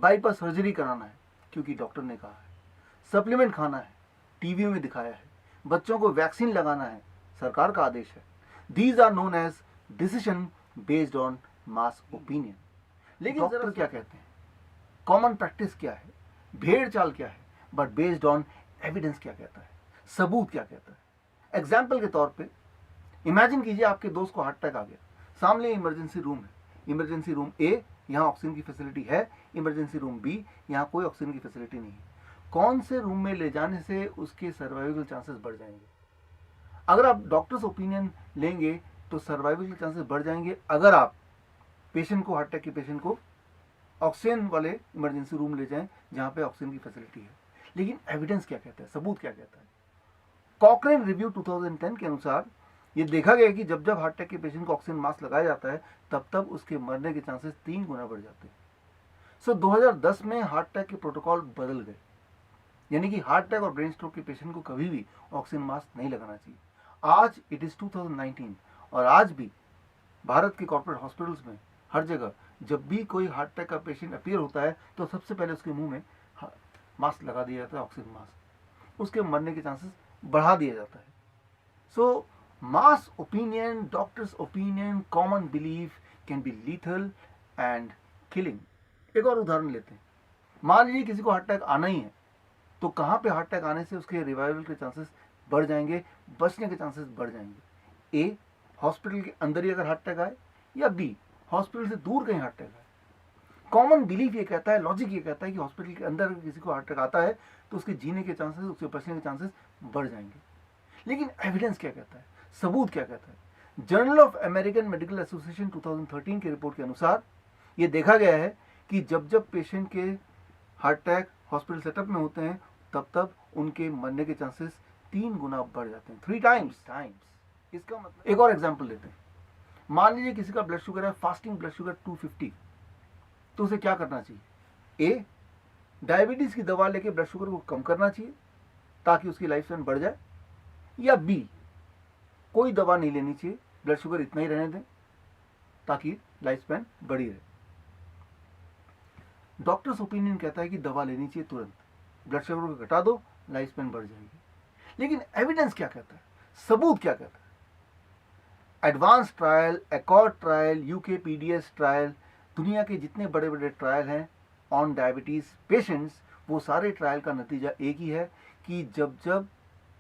Bypass surgery कराना है क्योंकि डॉक्टर ने कहा है, सप्लीमेंट खाना है, टीवी में दिखाया है, बच्चों को वैक्सीन लगाना है, सरकार का आदेश है। These are known as decision based on mass opinion. लेकिन डॉक्टर क्या कहते हैं, कॉमन प्रैक्टिस क्या है, भेड़ चाल क्या है, बट बेस्ड ऑन एविडेंस क्या कहता है, सबूत क्या कहता है। एग्जाम्पल के तौर पे इमेजिन कीजिए आपके दोस्त को हार्ट अटैक आ गया, सामने इमरजेंसी रूम है, इमरजेंसी रूम ए, यहाँ ऑक्सीजन की फैसिलिटी है, इमरजेंसी रूम बी, यहाँ कोई ऑक्सीजन की फैसिलिटी नहीं है। कौन से रूम में ले जाने से उसके सर्वाइवल चांसेस बढ़ जाएंगे? अगर आप डॉक्टर्स ओपिनियन लेंगे तो सर्वाइवल के चांसेस बढ़ जाएंगे अगर आप पेशेंट को, हार्ट अटैक के पेशेंट को ऑक्सीजन वाले इमरजेंसी रूम ले जाएं जहां पे ऑक्सीजन की फैसिलिटी है। लेकिन एविडेंस क्या कहता है, सबूत क्या कहता है? कॉकरेन रिव्यू 2010 के अनुसार ये देखा गया कि जब जब हार्ट अटैक के पेशेंट को ऑक्सीजन मास्क लगाया जाता है तब तब उसके मरने के चांसेस 3 गुना बढ़ जाते हैं। सो 2010 में हार्ट अटैक के प्रोटोकॉल बदल गए, यानी कि हार्ट अटैक और ब्रेन स्ट्रोक के पेशेंट को कभी भी ऑक्सीजन मास्क नहीं लगाना चाहिए। आज इट इज 2019 और आज भी भारत के कॉर्पोरेट हॉस्पिटल्स में हर जगह जब भी कोई हार्ट अटैक का पेशेंट अपीयर होता है तो सबसे पहले उसके मुंह में मास्क लगा दिया जाता है, ऑक्सीजन मास्क, उसके मरने के चांसेस बढ़ा दिया जाता है। So mass opinion, doctors opinion, common belief can be lethal and killing. एक और उदाहरण लेते हैं, मान लीजिए किसी को हार्ट अटैक आना ही है तो कहाँ पे हार्ट अटैक आने से उसके रिवाइवल के चांसेस बढ़ जाएंगे, बचने के चांसेस बढ़ जाएंगे? ए, हॉस्पिटल के अंदर ही अगर हार्ट अटैक आए, या बी, हॉस्पिटल से दूर कहीं हार्ट अटैक आए। कॉमन बिलीफ ये कहता है, लॉजिक ये कहता है कि हॉस्पिटल के अंदर अगर किसी को हार्ट अटैक आता है तो उसके जीने के चांसेस, उसके बचने के चांसेस बढ़ जाएंगे। लेकिन एविडेंस क्या कहता है, सबूत क्या कहता है? Journal of American medical association 2013 की रिपोर्ट के अनुसार ये देखा गया है कि जब जब पेशेंट के हार्ट अटैक हॉस्पिटल सेटअप में होते हैं तब तब उनके मरने के चांसेस 3 गुना बढ़ जाते हैं, 3 टाइम्स। इसका मतलब, एक और एग्जांपल लेते हैं, मान लीजिए किसी का ब्लड शुगर है, फास्टिंग ब्लड शुगर 250, तो उसे क्या करना चाहिए? ए, डायबिटीज की दवा लेके ब्लड शुगर को कम करना चाहिए ताकि उसकी लाइफ स्पैन बढ़ जाए, या बी, कोई दवा नहीं लेनी चाहिए, ब्लड शुगर इतना ही रहने दें ताकि लाइफ स्पैन बढ़ी रहे। डॉक्टर्स ओपिनियन कहता है कि दवा लेनी चाहिए तुरंत, ब्लड शुगर को घटा दो, लाइफ स्पैन बढ़ जाएगी। लेकिन एविडेंस क्या कहता है, सबूत क्या कहता है? Advance trial, accord trial, UK PDS trial, दुनिया के जितने बड़े बड़े ट्रायल हैं ऑन डायबिटीज पेशेंट्स, वो सारे ट्रायल का नतीजा एक ही है कि जब जब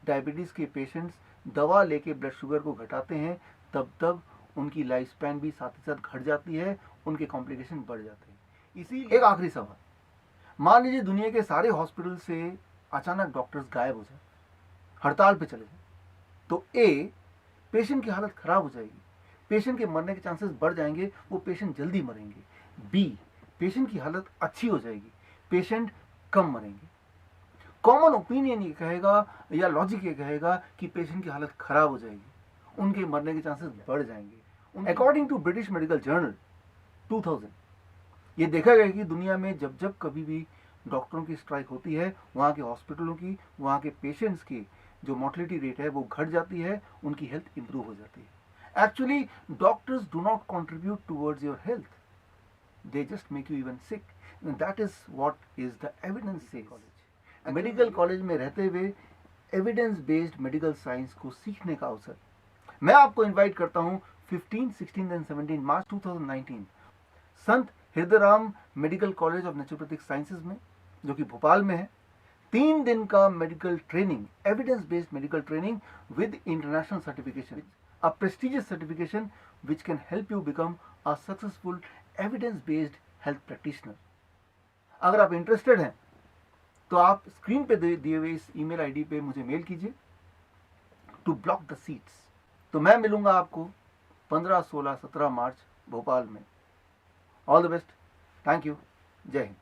डायबिटीज के पेशेंट्स दवा लेके ब्लड शुगर को घटाते हैं तब तब उनकी लाइफ स्पैन भी साथ ही साथ घट जाती है, उनके कॉम्प्लिकेशन बढ़ जाते हैं। इसीलिए एक आखिरी सवाल, मान लीजिए दुनिया के सारे हॉस्पिटल से अचानक डॉक्टर्स गायब हो जाए, हड़ताल पे चले जाए, तो ए, पेशेंट की हालत खराब हो जाएगी, पेशेंट के मरने के चांसेस बढ़ जाएंगे, वो पेशेंट जल्दी मरेंगे। बी, पेशेंट की हालत अच्छी हो जाएगी, पेशेंट कम मरेंगे। कॉमन ओपिनियन ये कहेगा या लॉजिक ये कहेगा कि पेशेंट की हालत खराब हो जाएगी, उनके मरने के चांसेस बढ़ जाएंगे। According to British medical journal 2000 ये देखा गया कि दुनिया में जब जब कभी भी डॉक्टरों की स्ट्राइक होती है, वहाँ के हॉस्पिटलों की, वहाँ के पेशेंट्स की जो मोर्टेलिटी रेट है वो घट जाती है, उनकी हेल्थ इंप्रूव हो जाती है। Actually doctors do not contribute towards your health, they just make you even sick. And that is what is the evidence says. Medical college में रहते हुए एविडेंस बेस्ड मेडिकल साइंस को सीखने का अवसर मैं आपको इनवाइट करता हूं 15, 16 and 17 March 2019 Sant Hirdaram medical college of naturopathic sciences में, जो कि भोपाल में है। 3 दिन का medical training, evidence based medical training with international certification, a prestigious certification which can help you become a successful evidence based health practitioner. अगर आप interested हैं तो आप स्क्रीन पे दिए हुए इस ईमेल आईडी पे मुझे मेल कीजिए टू ब्लॉक द सीट्स। तो मैं मिलूंगा आपको 15, 16, 17 मार्च भोपाल में। All the best, thank you, जय हिंद।